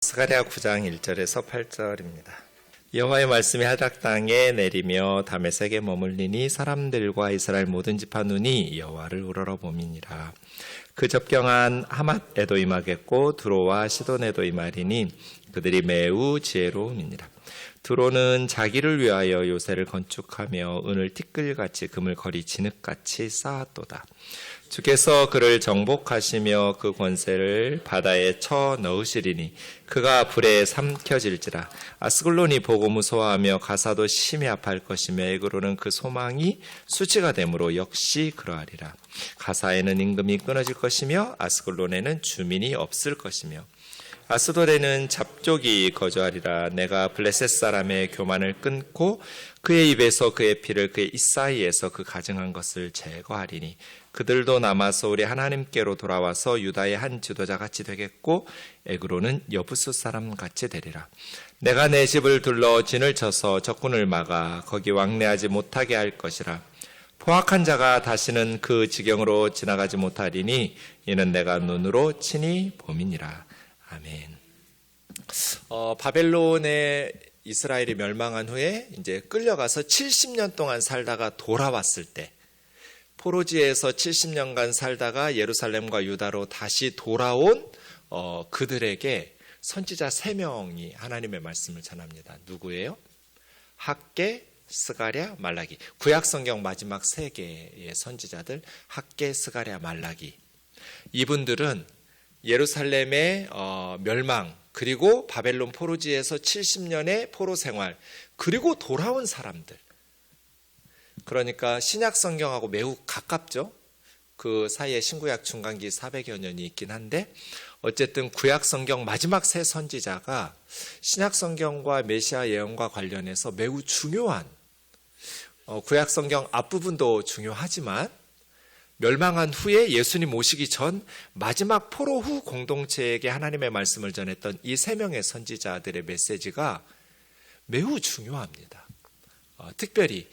스가랴 9장 1절에서 8절입니다. 여호와의 말씀이 하락 땅에 내리며 다메섹에 머물리니 사람들과 이스라엘 모든 지파 눈이 여호와를 우러러봄이니라. 그 접경한 하맛에도 임하겠고 두로와 시돈에도 임하리니 그들이 매우 지혜로움이니라. 두로는 자기를 위하여 요새를 건축하며 은을 티끌같이 금을 거리 진흙같이 쌓았도다. 주께서 그를 정복하시며 그 권세를 바다에 쳐 넣으시리니 그가 불에 삼켜질지라. 아스글론이 보고 무서워하며 가사도 심히 아파할 것이며 에그로는 그 소망이 수치가 되므로 역시 그러하리라. 가사에는 임금이 끊어질 것이며 아스글론에는 주민이 없을 것이며 아스돌에는 잡족이 거주하리라. 내가 블레셋 사람의 교만을 끊고 그의 입에서 그의 피를 그의 이사이에서 그 가증한 것을 제거하리니 그들도 남아서 우리 하나님께로 돌아와서 유다의 한 지도자 같이 되겠고 에그로는 여부수 사람 같이 되리라. 내가 내 집을 둘러 진을 쳐서 적군을 막아 거기 왕래하지 못하게 할 것이라. 포악한 자가 다시는 그 지경으로 지나가지 못하리니 이는 내가 눈으로 친히 봄이니라. 아멘. 바벨론에 이스라엘이 멸망한 후에 이제 끌려가서 70년 동안 살다가 돌아왔을 때, 포로지에서 70년간 살다가 예루살렘과 유다로 다시 돌아온 그들에게 선지자 3명이 하나님의 말씀을 전합니다. 누구예요? 학개, 스가랴, 말라기. 구약성경 마지막 3개의 선지자들, 학개, 스가랴, 말라기. 이분들은 예루살렘의 멸망, 그리고 바벨론 포로지에서 70년의 포로 생활, 그리고 돌아온 사람들. 그러니까 신약 성경하고 매우 가깝죠. 그 사이에 신구약 중간기 400여 년이 있긴 한데 어쨌든 구약 성경 마지막 3 선지자가 신약 성경과 메시아 예언과 관련해서 매우 중요한, 구약 성경 앞부분도 중요하지만 멸망한 후에 예수님 오시기 전 마지막 포로 후 공동체에게 하나님의 말씀을 전했던 이 3명의 선지자들의 메시지가 매우 중요합니다. 특별히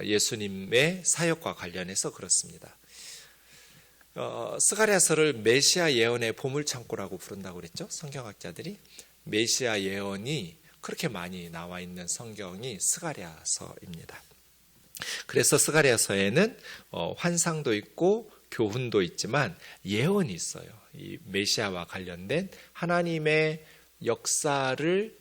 예수님의 사역과 관련해서 그렇습니다. 스가랴서를 메시아 예언의 보물창고라고 부른다고 그랬죠. 성경학자들이. 메시아 예언이 그렇게 많이 나와 있는 성경이 스가랴서입니다. 그래서 스가랴서에는 환상도 있고 교훈도 있지만 예언이 있어요. 이 메시아와 관련된 하나님의 역사를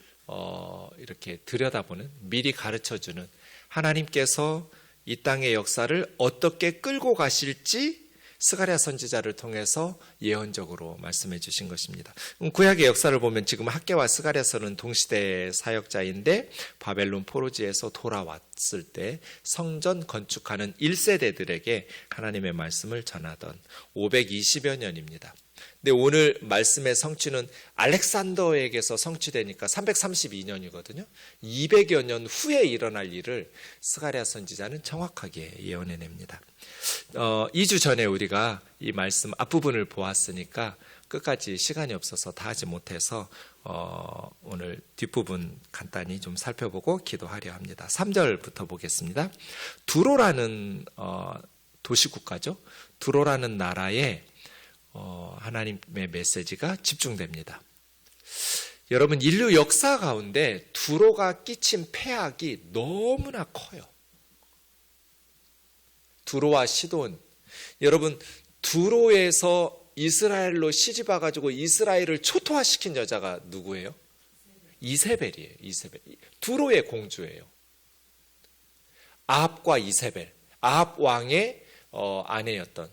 이렇게 들여다보는, 미리 가르쳐주는, 하나님께서 이 땅의 역사를 어떻게 끌고 가실지 스가랴 선지자를 통해서 예언적으로 말씀해 주신 것입니다. 구약의 역사를 보면 지금 학개와 스가랴서는 동시대 사역자인데 바벨론 포로지에서 돌아왔을 때 성전 건축하는 1세대들에게 하나님의 말씀을 전하던 520여 년입니다. 근데 오늘 말씀의 성취는 알렉산더에게서 성취되니까 332년이거든요. 200여 년 후에 일어날 일을 스가랴 선지자는 정확하게 예언해냅니다. 2주 전에 우리가 이 말씀 앞부분을 보았으니까 끝까지 시간이 없어서 다 하지 못해서 오늘 뒷부분 간단히 좀 살펴보고 기도하려 합니다. 3절부터 보겠습니다. 두로라는 도시국가죠. 두로라는 나라에 하나님의 메시지가 집중됩니다. 여러분, 인류 역사 가운데 두로가 끼친 폐악이 너무나 커요. 두로와 시돈. 여러분, 두로에서 이스라엘로 시집 와가지고 이스라엘을 초토화시킨 여자가 누구예요? 이세벨이에요. 이세벨. 두로의 공주예요. 아합과 이세벨. 아합 왕의 아내였던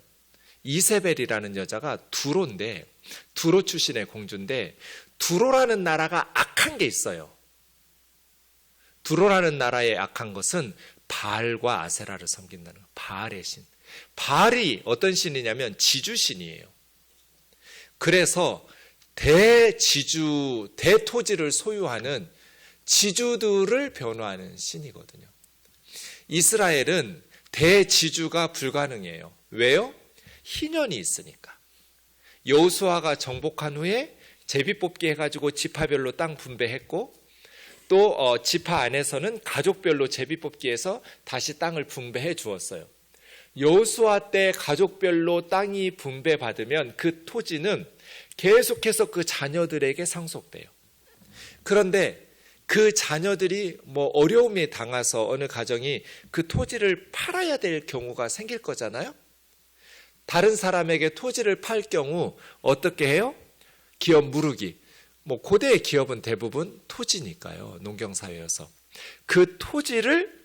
이세벨이라는 여자가 두로인데, 두로 출신의 공주인데, 두로라는 나라가 악한 게 있어요. 두로라는 나라의 악한 것은 바알과 아세라를 섬긴다는 거예요. 바알의 신. 바알이 어떤 신이냐면 지주신이에요. 그래서 대지주, 대토지를 소유하는 지주들을 변호하는 신이거든요. 이스라엘은 대지주가 불가능해요. 왜요? 희년이 있으니까. 여호수아가 정복한 후에 제비 뽑기 해가지고 지파별로 땅 분배했고, 또 지파 안에서는 가족별로 제비 뽑기해서 다시 땅을 분배해 주었어요. 여호수아 때 가족별로 땅이 분배받으면 그 토지는 계속해서 그 자녀들에게 상속돼요. 그런데 그 자녀들이 뭐 어려움에 당해서 어느 가정이 그 토지를 팔아야 될 경우가 생길 거잖아요. 다른 사람에게 토지를 팔 경우 어떻게 해요? 기업 무르기. 뭐 고대의 기업은 대부분 토지니까요. 농경사회여서. 그 토지를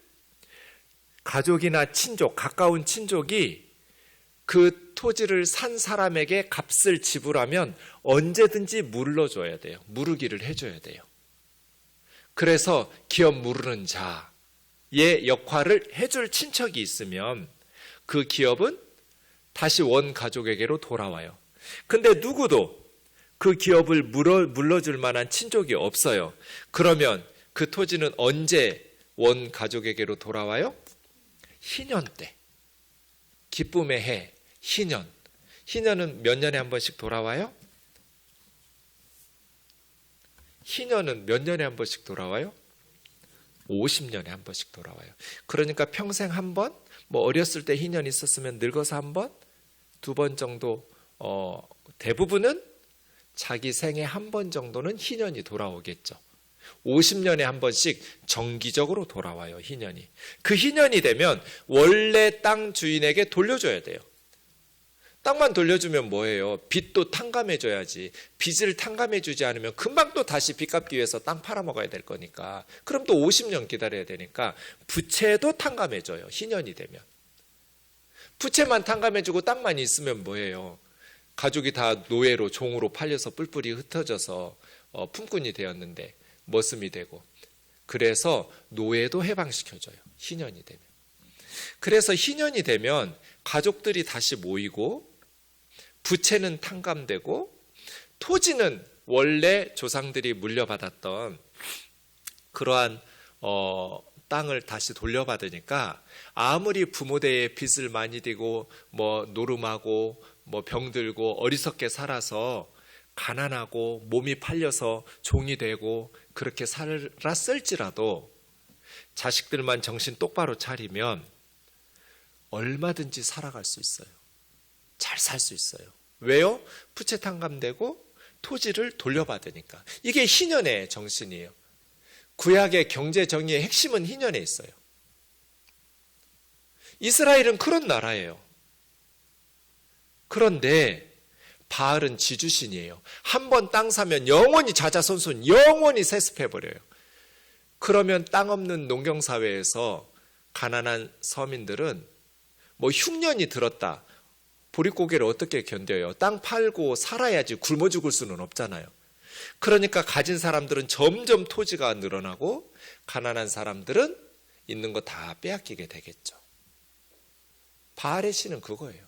가족이나 친족, 가까운 친족이 그 토지를 산 사람에게 값을 지불하면 언제든지 물러줘야 돼요. 무르기를 해줘야 돼요. 그래서 기업 무르는 자의 역할을 해줄 친척이 있으면 그 기업은 다시 원 가족에게로 돌아와요. 근데 누구도 그 기업을 물러줄 만한 친족이 없어요. 그러면 그 토지는 언제 원 가족에게로 돌아와요? 희년 때. 기쁨의 해, 희년. 희년은 몇 년에 한 번씩 돌아와요? 희년은 몇 년에 한 번씩 돌아와요? 50년에 한 번씩 돌아와요. 그러니까 평생 한 번, 뭐 어렸을 때 희년이 있었으면 늙어서 한 번, 두 번 정도, 대부분은 자기 생에 한 번 정도는 희년이 돌아오겠죠. 50년에 한 번씩 정기적으로 돌아와요, 희년이. 그 희년이 되면 원래 땅 주인에게 돌려줘야 돼요. 땅만 돌려주면 뭐예요? 빚도 탕감해줘야지. 빚을 탕감해주지 않으면 금방 또 다시 빚 갚기 위해서 땅 팔아먹어야 될 거니까. 그럼 또 50년 기다려야 되니까 부채도 탕감해줘요, 희년이 되면. 부채만 탕감해주고 땅만 있으면 뭐예요? 가족이 다 노예로 종으로 팔려서 뿔뿔이 흩어져서 품꾼이 되었는데 머슴이 되고, 그래서 노예도 해방시켜줘요, 희년이 되면. 그래서 희년이 되면 가족들이 다시 모이고 부채는 탕감되고 토지는 원래 조상들이 물려받았던 그러한 땅을 다시 돌려받으니까 아무리 부모대에 빚을 많이 지고 뭐 노름하고 뭐 병들고 어리석게 살아서 가난하고 몸이 팔려서 종이 되고 그렇게 살았을지라도 자식들만 정신 똑바로 차리면 얼마든지 살아갈 수 있어요. 잘 살 수 있어요. 왜요? 부채 탕감되고 토지를 돌려받으니까. 이게 희년의 정신이에요. 구약의 경제 정의의 핵심은 희년에 있어요. 이스라엘은 그런 나라예요. 그런데 바알은 지주신이에요. 한 번 땅 사면 영원히 자자손손 영원히 세습해버려요. 그러면 땅 없는 농경사회에서 가난한 서민들은 뭐 흉년이 들었다, 보릿고개를 어떻게 견뎌요? 땅 팔고 살아야지, 굶어 죽을 수는 없잖아요. 그러니까 가진 사람들은 점점 토지가 늘어나고 가난한 사람들은 있는 거 다 빼앗기게 되겠죠. 바알의 신은 그거예요.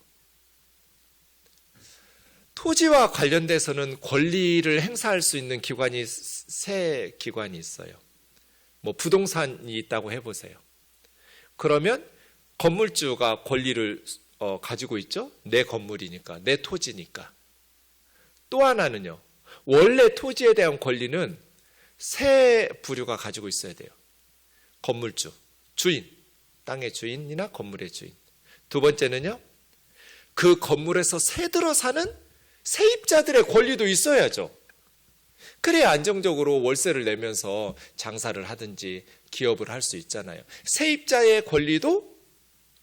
토지와 관련돼서는 권리를 행사할 수 있는 기관이 세 기관이 있어요. 뭐 부동산이 있다고 해보세요. 그러면 건물주가 권리를 가지고 있죠. 내 건물이니까, 내 토지니까. 또 하나는요, 원래 토지에 대한 권리는 세 부류가 가지고 있어야 돼요. 건물주, 주인, 땅의 주인이나 건물의 주인. 두 번째는요, 그 건물에서 새들어 사는 세입자들의 권리도 있어야죠. 그래야 안정적으로 월세를 내면서 장사를 하든지 기업을 할 수 있잖아요. 세입자의 권리도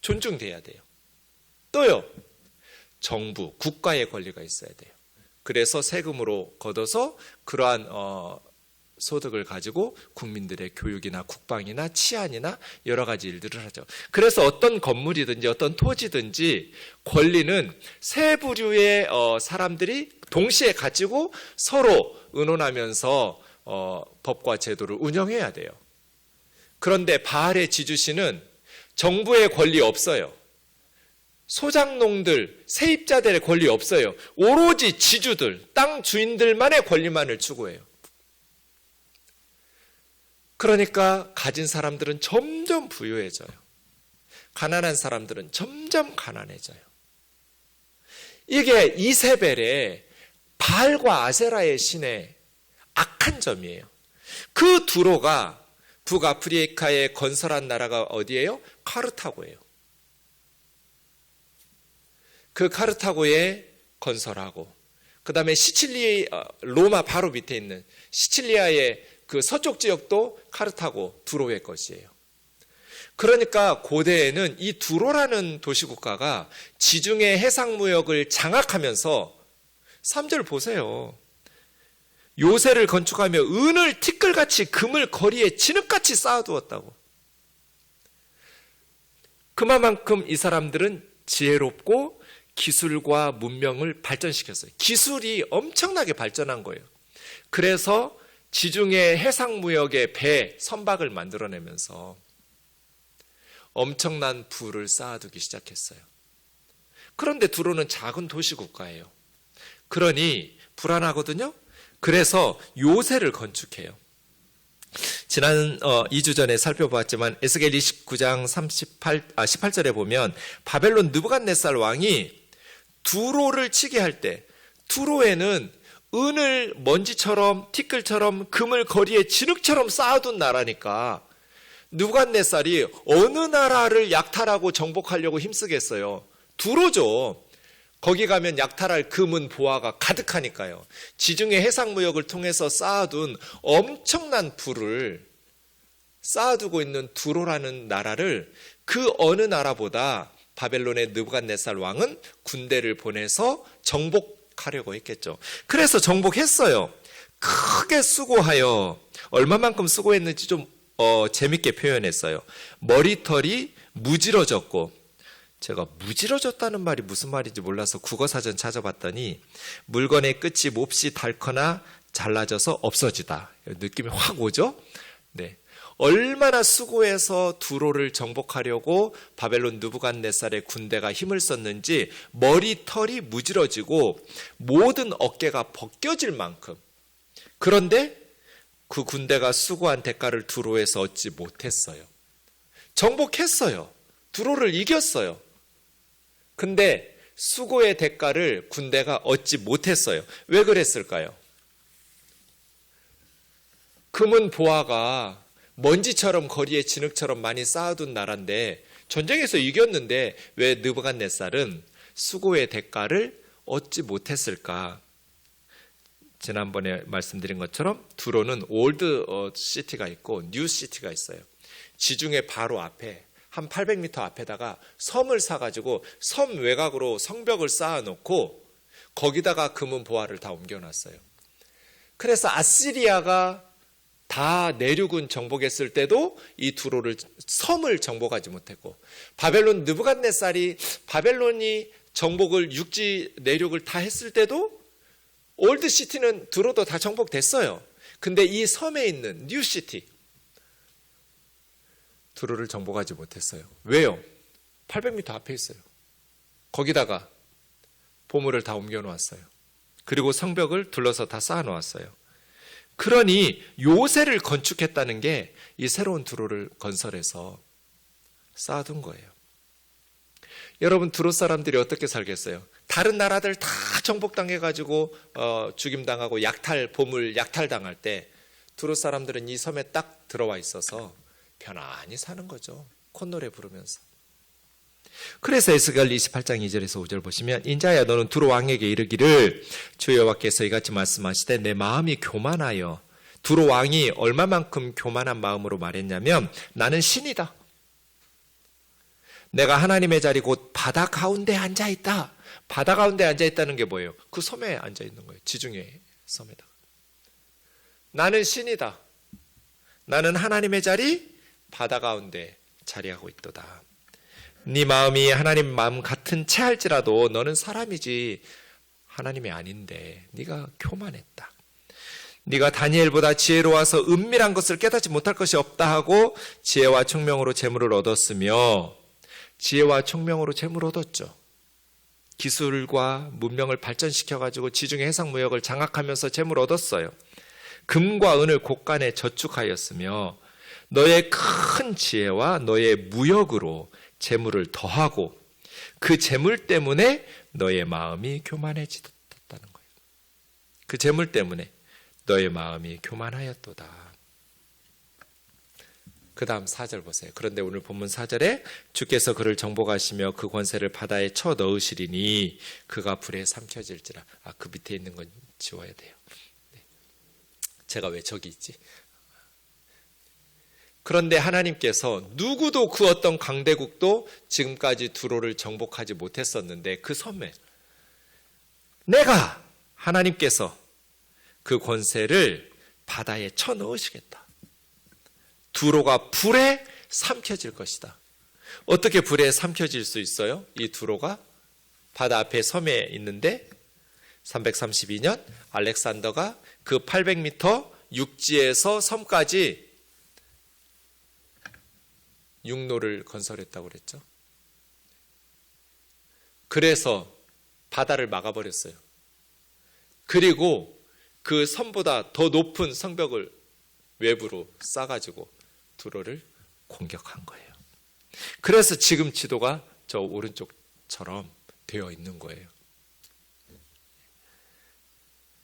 존중돼야 돼요. 또요, 정부, 국가의 권리가 있어야 돼요. 그래서 세금으로 걷어서 그러한 소득을 가지고 국민들의 교육이나 국방이나 치안이나 여러 가지 일들을 하죠. 그래서 어떤 건물이든지 어떤 토지든지 권리는 세 부류의 사람들이 동시에 가지고 서로 의논하면서 법과 제도를 운영해야 돼요. 그런데 바알의 지주신은 정부의 권리 없어요. 소작농들, 세입자들의 권리 없어요. 오로지 지주들, 땅 주인들만의 권리만을 추구해요. 그러니까 가진 사람들은 점점 부유해져요. 가난한 사람들은 점점 가난해져요. 이게 이세벨의 바알과 아세라의 신의 악한 점이에요. 그 두로가 북아프리카에 건설한 나라가 어디예요? 카르타고예요. 그 카르타고에 건설하고 그 다음에 로마 바로 밑에 있는 시칠리아의 그 서쪽 지역도 카르타고 두로의 것이에요. 그러니까 고대에는 이 두로라는 도시국가가 지중해 해상무역을 장악하면서 3절 보세요. 요새를 건축하며 은을 티끌같이 금을 거리에 진흙같이 쌓아두었다고. 그만큼 이 사람들은 지혜롭고 기술과 문명을 발전시켰어요. 기술이 엄청나게 발전한 거예요. 그래서 지중해 해상무역의 배, 선박을 만들어내면서 엄청난 부를 쌓아두기 시작했어요. 그런데 두로는 작은 도시국가예요. 그러니 불안하거든요. 그래서 요새를 건축해요. 지난 2주 전에 살펴보았지만 에스겔 29장 18절에 보면 바벨론 느부갓네살 왕이 두로를 치게 할 때 두로에는 은을 먼지처럼 티끌처럼 금을 거리에 진흙처럼 쌓아둔 나라니까 느부갓네살이 어느 나라를 약탈하고 정복하려고 힘쓰겠어요. 두로죠. 거기 가면 약탈할 금은 보화가 가득하니까요. 지중해 해상무역을 통해서 쌓아둔 엄청난 부를 쌓아두고 있는 두로라는 나라를 그 어느 나라보다 바벨론의 느부갓네살 왕은 군대를 보내서 정복하려고 했겠죠. 그래서 정복했어요. 크게 수고하여 얼마만큼 수고했는지 좀 재밌게 표현했어요. 머리털이 무지러졌고, 제가 무지러졌다는 말이 무슨 말인지 몰라서 국어사전 찾아봤더니 물건의 끝이 몹시 닳거나 잘라져서 없어지다. 느낌이 확 오죠? 네. 얼마나 수고해서 두로를 정복하려고 바벨론 느부갓네살의 군대가 힘을 썼는지 머리털이 무지러지고 모든 어깨가 벗겨질 만큼. 그런데 그 군대가 수고한 대가를 두로에서 얻지 못했어요. 정복했어요. 두로를 이겼어요. 근데 수고의 대가를 군대가 얻지 못했어요. 왜 그랬을까요? 금은 보화가 먼지처럼 거리에 진흙처럼 많이 쌓아둔 나라인데 전쟁에서 이겼는데 왜 느부갓네살은 수고의 대가를 얻지 못했을까? 지난번에 말씀드린 것처럼 두로는 올드 시티가 있고 뉴 시티가 있어요. 지중해 바로 앞에 한 800m 앞에다가 섬을 사가지고 섬 외곽으로 성벽을 쌓아놓고 거기다가 금은 보화를 다 옮겨놨어요. 그래서 아시리아가 다 내륙은 정복했을 때도 이 두로를 섬을 정복하지 못했고 바벨론 느부갓네살이 바벨론이 정복을 육지 내륙을 다 했을 때도 올드 시티는 두로도 다 정복됐어요. 근데 이 섬에 있는 뉴 시티 두로를 정복하지 못했어요. 왜요? 800m 앞에 있어요. 거기다가 보물을 다 옮겨 놓았어요. 그리고 성벽을 둘러서 다 쌓아 놓았어요. 그러니 요새를 건축했다는 게 이 새로운 두로를 건설해서 쌓아둔 거예요. 여러분 두로 사람들이 어떻게 살겠어요? 다른 나라들 다 정복당해가지고 죽임당하고 보물 약탈당할 때 두로 사람들은 이 섬에 딱 들어와 있어서 편안히 사는 거죠. 콧노래 부르면서. 그래서 에스겔 28장 2절에서 5절 보시면 인자야 너는 두로 왕에게 이르기를 주 여호와께서 이같이 말씀하시되 내 마음이 교만하여 두로 왕이 얼마만큼 교만한 마음으로 말했냐면 나는 신이다. 내가 하나님의 자리 곧 바다 가운데 앉아있다. 바다 가운데 앉아있다는 게 뭐예요? 그 섬에 앉아있는 거예요. 지중해 섬에다가. 나는 신이다. 나는 하나님의 자리 바다 가운데 자리하고 있도다. 네 마음이 하나님 마음 같은 채 할지라도 너는 사람이지 하나님이 아닌데 네가 교만했다. 네가 다니엘보다 지혜로워서 은밀한 것을 깨닫지 못할 것이 없다 하고 지혜와 총명으로 재물을 얻었으며 지혜와 총명으로 재물을 얻었죠. 기술과 문명을 발전시켜가지고 지중해 해상무역을 장악하면서 재물을 얻었어요. 금과 은을 곳간에 저축하였으며 너의 큰 지혜와 너의 무역으로 재물을 더하고 그 재물 때문에 너의 마음이 교만해졌다는 거예요. 그 재물 때문에 너의 마음이 교만하였도다. 그 다음 4절 보세요. 그런데 오늘 본문 4절에 주께서 그를 정복하시며 그 권세를 바다에 쳐 넣으시리니 그가 불에 삼켜질지라. 그 밑에 있는 건 지워야 돼요. 네. 제가 왜 저기 있지? 그런데 하나님께서 누구도 그 어떤 강대국도 지금까지 두로를 정복하지 못했었는데 그 섬에 내가 하나님께서 그 권세를 바다에 쳐 넣으시겠다. 두로가 불에 삼켜질 것이다. 어떻게 불에 삼켜질 수 있어요? 이 두로가 바다 앞에 섬에 있는데 332년 알렉산더가 그 800m 육지에서 섬까지 육로를 건설했다고 그랬죠. 그래서 바다를 막아버렸어요. 그리고 그 섬보다 더 높은 성벽을 외부로 쌓아가지고 두로를 공격한 거예요. 그래서 지금 지도가 저 오른쪽처럼 되어 있는 거예요.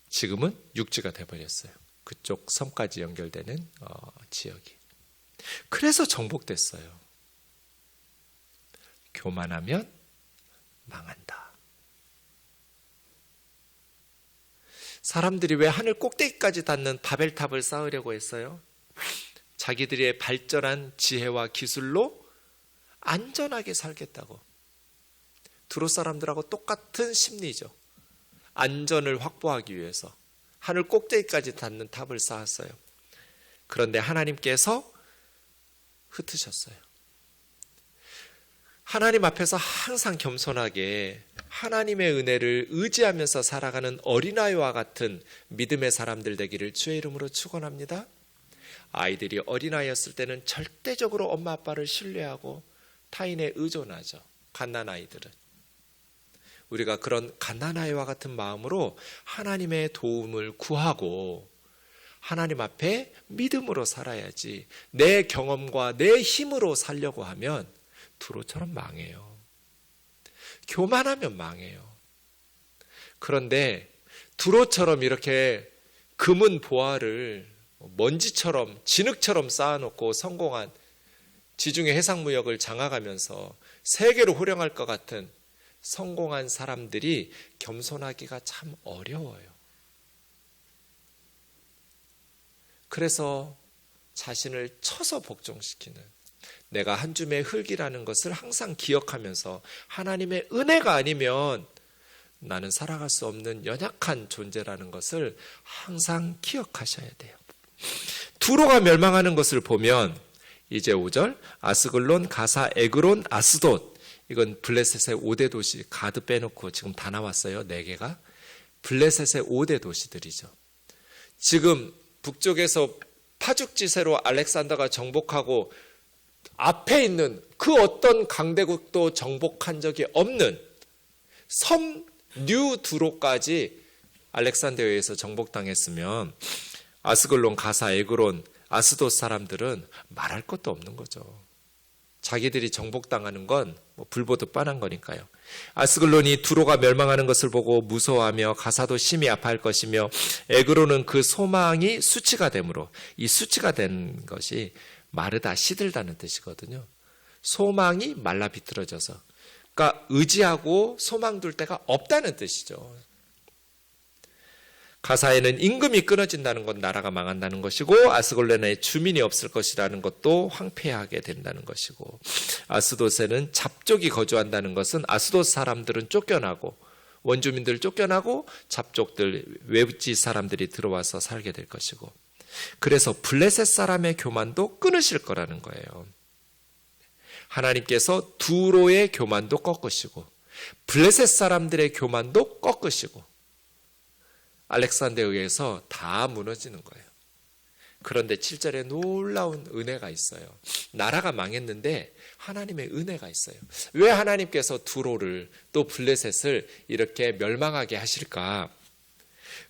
지금은 육지가 돼버렸어요. 그쪽 섬까지 연결되는 지역이. 그래서 정복됐어요. 교만하면 망한다. 사람들이 왜 하늘 꼭대기까지 닿는 바벨탑을 쌓으려고 했어요? 자기들의 발전한 지혜와 기술로 안전하게 살겠다고. 두로 사람들하고 똑같은 심리죠. 안전을 확보하기 위해서 하늘 꼭대기까지 닿는 탑을 쌓았어요. 그런데 하나님께서 흩으셨어요. 하나님 앞에서 항상 겸손하게 하나님의 은혜를 의지하면서 살아가는 어린아이와 같은 믿음의 사람들 되기를 주의 이름으로 축원합니다. 아이들이 어린아이였을 때는 절대적으로 엄마 아빠를 신뢰하고 타인에 의존하죠. 갓난아이들은. 우리가 그런 갓난아이와 같은 마음으로 하나님의 도움을 구하고 하나님 앞에 믿음으로 살아야지 내 경험과 내 힘으로 살려고 하면 두로처럼 망해요. 교만하면 망해요. 그런데 두로처럼 이렇게 금은 보화를 먼지처럼 진흙처럼 쌓아놓고 성공한 지중해 해상무역을 장악하면서 세계로 호령할 것 같은 성공한 사람들이 겸손하기가 참 어려워요. 그래서 자신을 쳐서 복종시키는, 내가 한 줌의 흙이라는 것을 항상 기억하면서 하나님의 은혜가 아니면 나는 살아갈 수 없는 연약한 존재라는 것을 항상 기억하셔야 돼요. 두로가 멸망하는 것을 보면 이제 5절 아스글론, 가사, 에그론, 아스돗, 이건 블레셋의 5대 도시, 가드 빼놓고 지금 다 나왔어요. 4개가 블레셋의 5대 도시들이죠. 지금 북쪽에서 파죽지세로 알렉산더가 정복하고 앞에 있는 그 어떤 강대국도 정복한 적이 없는 섬 뉴두로까지 알렉산더에 의해서 정복당했으면 아스글론, 가사, 에그론, 아스돗 사람들은 말할 것도 없는 거죠. 자기들이 정복당하는 건 불보듯 뻔한 거니까요. 아스글론이 두로가 멸망하는 것을 보고 무서워하며 가사도 심히 아파할 것이며 에그론은 그 소망이 수치가 되므로, 이 수치가 된 것이 마르다, 시들다는 뜻이거든요. 소망이 말라 비틀어져서, 그러니까 의지하고 소망 둘 데가 없다는 뜻이죠. 가사에는 임금이 끊어진다는 건 나라가 망한다는 것이고, 아스글론에 주민이 없을 것이라는 것도 황폐하게 된다는 것이고, 아스돗에는 잡족이 거주한다는 것은 아스돗 사람들은 쫓겨나고, 원주민들 쫓겨나고 잡족들, 외지 사람들이 들어와서 살게 될 것이고, 그래서 블레셋 사람의 교만도 끊으실 거라는 거예요. 하나님께서 두로의 교만도 꺾으시고 블레셋 사람들의 교만도 꺾으시고 알렉산더에 의해서 다 무너지는 거예요. 그런데 7절에 놀라운 은혜가 있어요. 나라가 망했는데 하나님의 은혜가 있어요. 왜 하나님께서 두로를 또 블레셋을 이렇게 멸망하게 하실까?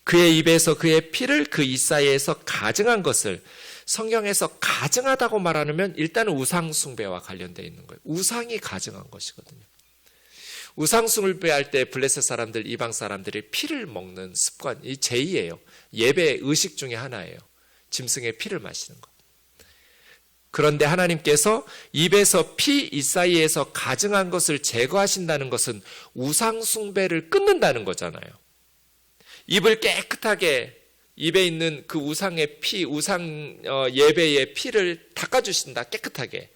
그의 입에서 그의 피를 그 이사야에서 가증한 것을, 성경에서 가증하다고 말하면 일단은 우상 숭배와 관련되어 있는 거예요. 우상이 가증한 것이거든요. 우상 숭배할 때 블레셋 사람들, 이방 사람들이 피를 먹는 습관이 제의예요. 예배 의식 중에 하나예요. 짐승의 피를 마시는 것. 그런데 하나님께서 입에서 피 이사이에서 가증한 것을 제거하신다는 것은 우상 숭배를 끊는다는 거잖아요. 입을 깨끗하게, 입에 있는 그 우상의 피, 우상 예배의 피를 닦아주신다. 깨끗하게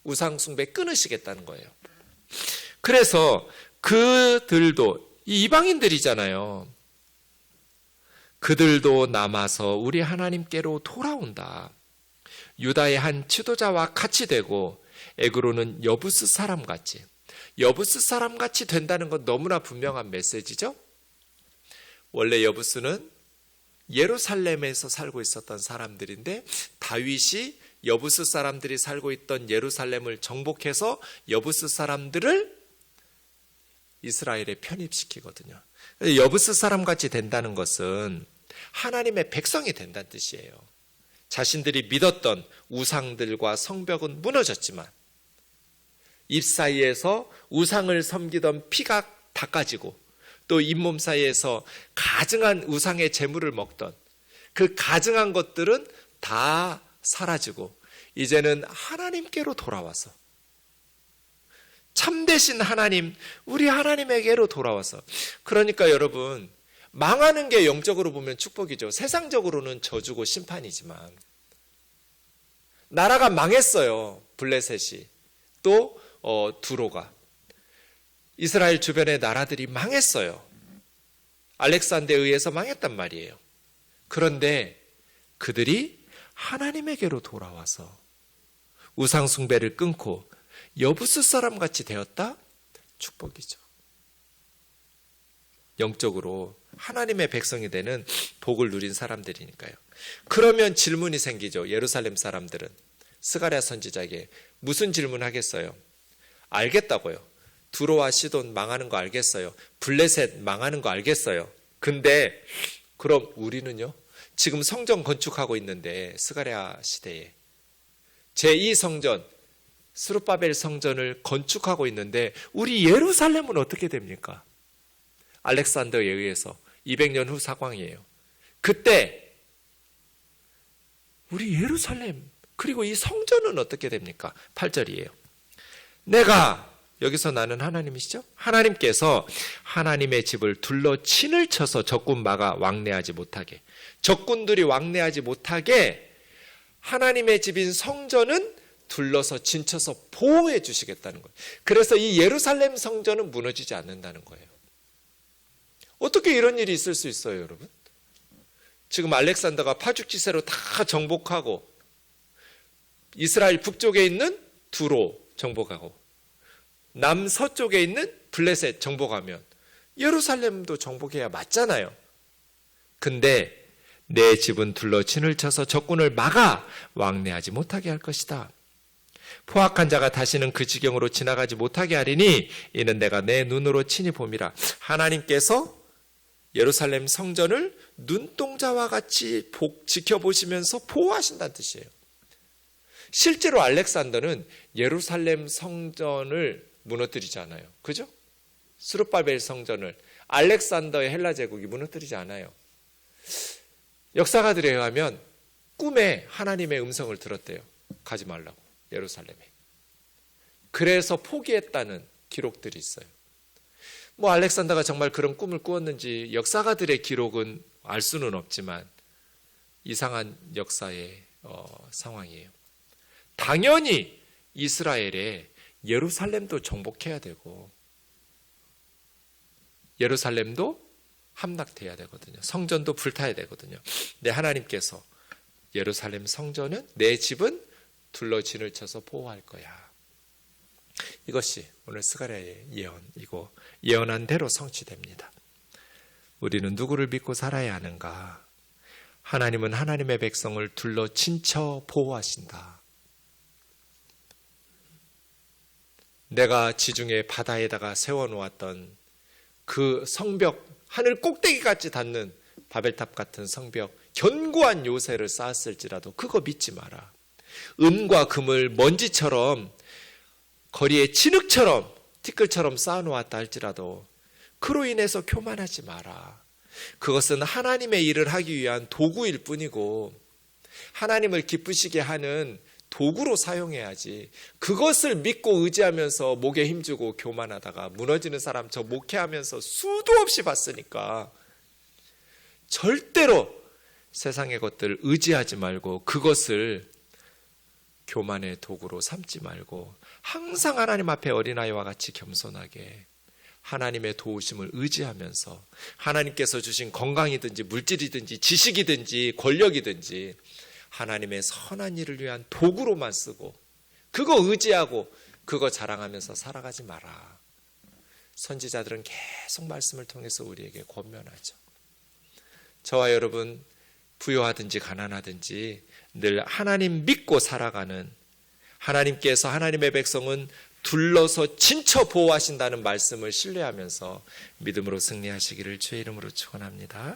우상 숭배 끊으시겠다는 거예요. 그래서 그들도 이방인들이잖아요. 그들도 남아서 우리 하나님께로 돌아온다. 유다의 한 지도자와 같이 되고 에그로는 여부스 사람같이, 여부스 사람같이 된다는 건 너무나 분명한 메시지죠. 원래 여부스는 예루살렘에서 살고 있었던 사람들인데 다윗이 여부스 사람들이 살고 있던 예루살렘을 정복해서 여부스 사람들을 이스라엘에 편입시키거든요. 여부스 사람같이 된다는 것은 하나님의 백성이 된다는 뜻이에요. 자신들이 믿었던 우상들과 성벽은 무너졌지만 입 사이에서 우상을 섬기던 피가 닦아지고 또 잇몸 사이에서 가증한 우상의 제물을 먹던 그 가증한 것들은 다 사라지고 이제는 하나님께로 돌아와서 참되신 하나님, 우리 하나님에게로 돌아와서, 그러니까 여러분, 망하는 게 영적으로 보면 축복이죠. 세상적으로는 저주고 심판이지만 나라가 망했어요. 블레셋이, 또 두로가, 이스라엘 주변의 나라들이 망했어요. 알렉산더에 의해서 망했단 말이에요. 그런데 그들이 하나님에게로 돌아와서 우상 숭배를 끊고 여부스 사람같이 되었다? 축복이죠. 영적으로 하나님의 백성이 되는 복을 누린 사람들이니까요. 그러면 질문이 생기죠. 예루살렘 사람들은 스가랴 선지자에게 무슨 질문하겠어요? 알겠다고요. 두로와 시돈 망하는 거 알겠어요. 블레셋 망하는 거 알겠어요. 근데 그럼 우리는요? 지금 성전 건축하고 있는데 스가랴 시대에 제2성전 스룹바벨 성전을 건축하고 있는데 우리 예루살렘은 어떻게 됩니까? 알렉산더에 의해서 200년 후 상황이에요. 그때 우리 예루살렘 그리고 이 성전은 어떻게 됩니까? 8절이에요. 내가, 여기서 나는 하나님이시죠? 하나님께서 하나님의 집을 둘러 친을 쳐서 적군 막아 왕래하지 못하게, 적군들이 왕래하지 못하게 하나님의 집인 성전은 둘러서 진쳐서 보호해 주시겠다는 거예요. 그래서 이 예루살렘 성전은 무너지지 않는다는 거예요. 어떻게 이런 일이 있을 수 있어요, 여러분? 지금 알렉산더가 파죽지세로 다 정복하고 이스라엘 북쪽에 있는 두로 정복하고 남서쪽에 있는 블레셋 정복하면 예루살렘도 정복해야 맞잖아요. 근데 내 집은 둘러 친을 쳐서 적군을 막아 왕래하지 못하게 할 것이다. 포악한 자가 다시는 그 지경으로 지나가지 못하게 하리니 이는 내가 내 눈으로 친히 봄이라. 하나님께서 예루살렘 성전을 눈동자와 같이 지켜보시면서 보호하신다는 뜻이에요. 실제로 알렉산더는 예루살렘 성전을 무너뜨리지 않아요. 그죠? 스룹바벨 성전을 알렉산더의 헬라 제국이 무너뜨리지 않아요. 역사가들에 의하면 꿈에 하나님의 음성을 들었대요. 가지 말라고, 예루살렘에. 그래서 포기했다는 기록들이 있어요. 뭐 알렉산더가 정말 그런 꿈을 꾸었는지 역사가들의 기록은 알 수는 없지만 이상한 역사의 상황이에요. 당연히 이스라엘에 예루살렘도 정복해야 되고 예루살렘도 함락돼야 되거든요. 성전도 불타야 되거든요. 근데 하나님께서 예루살렘 성전은, 내 집은 둘러 진을 쳐서 보호할 거야. 이것이 오늘 스가랴의 예언이고 예언한 대로 성취됩니다. 우리는 누구를 믿고 살아야 하는가? 하나님은 하나님의 백성을 둘러 친쳐 보호하신다. 내가 지중해 바다에다가 세워놓았던 그 성벽, 하늘 꼭대기까지 닿는 바벨탑 같은 성벽, 견고한 요새를 쌓았을지라도 그거 믿지 마라. 은과 금을 먼지처럼 거리에 진흙처럼 티끌처럼 쌓아놓았다 할지라도 그로 인해서 교만하지 마라. 그것은 하나님의 일을 하기 위한 도구일 뿐이고 하나님을 기쁘시게 하는 도구로 사용해야지. 그것을 믿고 의지하면서 목에 힘주고 교만하다가 무너지는 사람 저 목회하면서 수도 없이 봤으니까 절대로 세상의 것들 의지하지 말고 그것을 교만의 도구로 삼지 말고 항상 하나님 앞에 어린아이와 같이 겸손하게 하나님의 도우심을 의지하면서 하나님께서 주신 건강이든지 물질이든지 지식이든지 권력이든지 하나님의 선한 일을 위한 도구로만 쓰고 그거 의지하고 그거 자랑하면서 살아가지 마라. 선지자들은 계속 말씀을 통해서 우리에게 권면하죠. 저와 여러분 부유하든지 가난하든지 늘 하나님 믿고 살아가는 하나님께서 하나님의 백성은 둘러서 진쳐 보호하신다는 말씀을 신뢰하면서 믿음으로 승리하시기를 주의 이름으로 축원합니다.